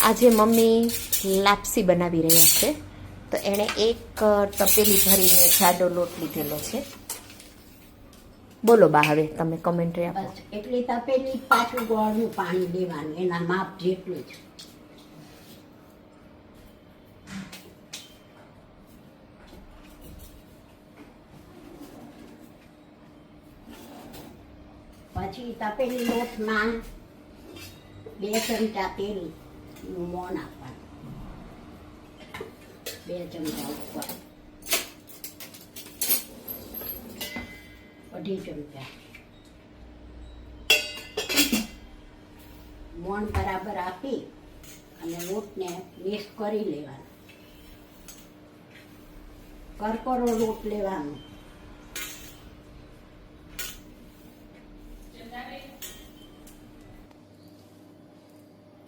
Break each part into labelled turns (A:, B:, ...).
A: આજે મમ્મી લાપસી બનાવી રહ્યા છે, તો એણે એક તપેલી ભરીને જાડો લોટ લીધેલો છે. બોલો બા, હવે તમે કમેન્ટ્રી આપો.
B: બસ એટલી તપેલી પાછું ગોળનું પાણી લેવાનું, એના માપ જેટલું જ. પછી તપેલી લોટમાં 2 ચમચા તેલનું મોણ આપવાનું, 2 ચમચા ઉપર, 2.5 ચમચા મોણ બરાબર આપી અને લોટને મિક્સ કરી લેવાનો. કરકરો લોટ લેવાનો.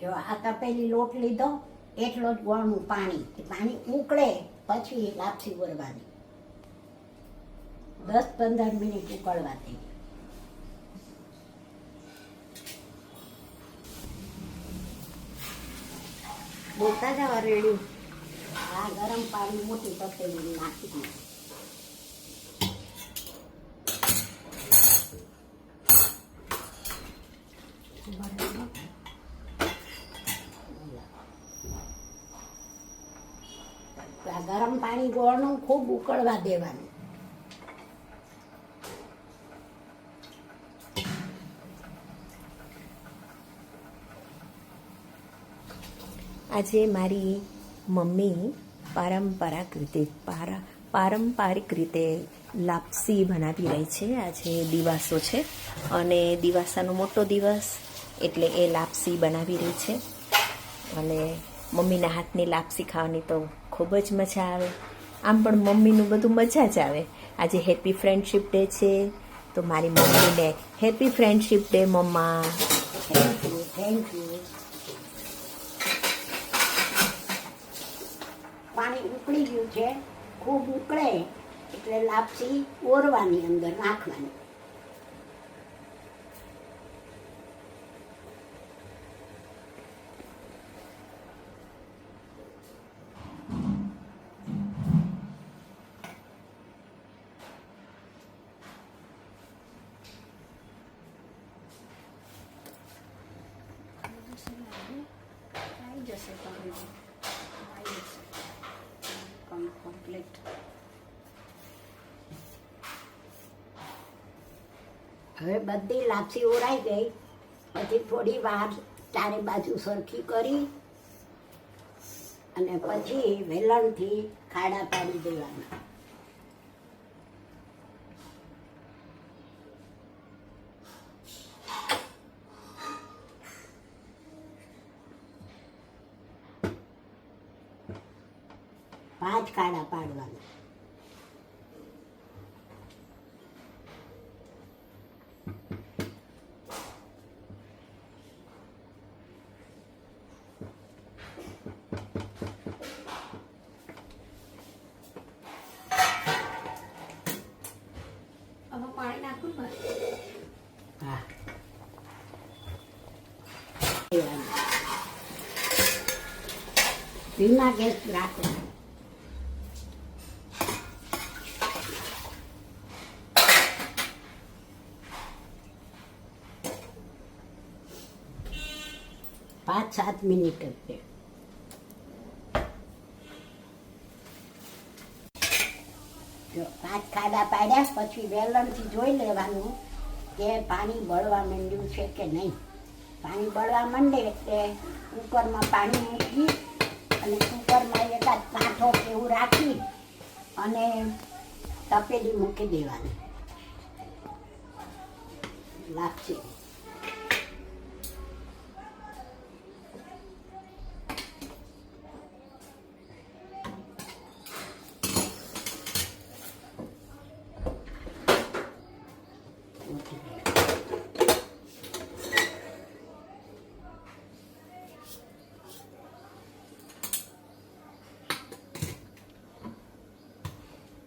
B: જો આ તપેલી લોટ લીધો એટલો જ ગોળનું પાણી ઉકળે પછી લાપસી વરવાની. 10-15 મિનિટ ઉકળવા દે. બોલતા જવા રેડી. આ ગરમ પાણી મોટી તપેલી નાખી દે. ગરમ પાણી ગોળનું ખૂબ ઉકળવા દેવાનું.
A: આજે મારી મમ્મી પારંપરિક રીતે લાપસી બનાવી રહી છે. આજે દિવાસો છે અને દિવાસાનો મોટો દિવસ એટલે એ લાપસી બનાવી રહી છે. અને મમ્મીના હાથની લાપસી ખાવાની તો ખૂબ જ મજા આવે. આમ પણ મમ્મીનું બધું મજા જ આવે. આજે હેપી ફ્રેન્ડશિપ ડે છે, તો મારી મમ્મીને happy friendship day mamma.
B: Thank you. પાણી ઉકળી ગયું છે, ખૂબ ઉકળે એટલે લાપસી ઓરવાની, અંદર નાખવાની. કમ્પ્લીટ. હવે બધી લાપસી ઓરાઈ ગઈ. પછી થોડી વાર ચારે બાજુ સરખી કરી અને પછી વેલણથી ખાડા પાડી દેવાના. પાંચ ખાડા પાડવાના.
A: પાણી નાખું ને?
B: હા. ધીમા ગેસ રાખો. પાંચ 7 મિનિટ જ છે. જો 5 ખાડા પાડ્યા પછી વેલણથી જોઈ લેવાનું કે પાણી બળવા માંડ્યું છે કે નહીં. પાણી બળવા માંડે એટલે કુકરમાં પાણી મૂકી અને કુકરમાં એકાદ કાંઠો એવું રાખી અને તપેલી મૂકી દેવાની લાપસી.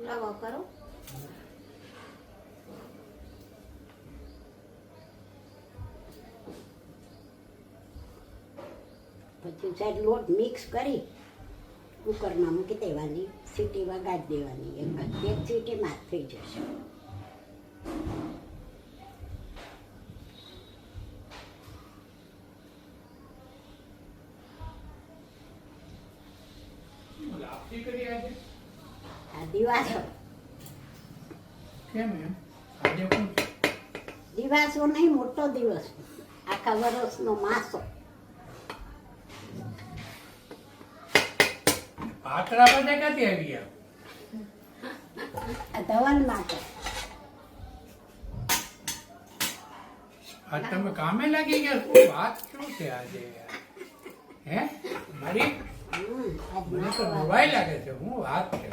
A: રવો કરો.
B: પછી સાઈડ લોટ મિક્સ કરી કુકરમાં મૂકી દેવાની, સીટી વગાડી દેવાની. એક સીટીમાં જ થઈ જશે.
C: લાપસી કરી આજે
B: આ દિવાસો
C: કેમ એમ આજે કોણ
B: દિવાસો નહીં, મોટો દિવસ, આખા વર્ષનો માસો.
C: પાતળા બધા ક્યાંથી આવી ગયા?
B: આ ધવલ માટે.
C: આજ તમે કામે લાગી ગયા? શું વાત શું છે આજે યાર? હે મારી
B: આજ
C: મને તો
B: મારો
C: નવાઈ લાગે છે. હું વાત છે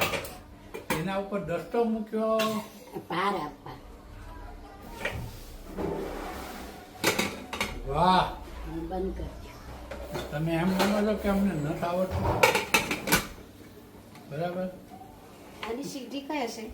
C: એના ઉપર દસ્તો મૂક્યો.
B: ભાર આપવા.
C: વાહ,
B: બંધ કરજો.
C: તમે એમ માનો છો કે અમને નથી આવડતું? બરાબર.
D: આની સીટી કઈ હશે?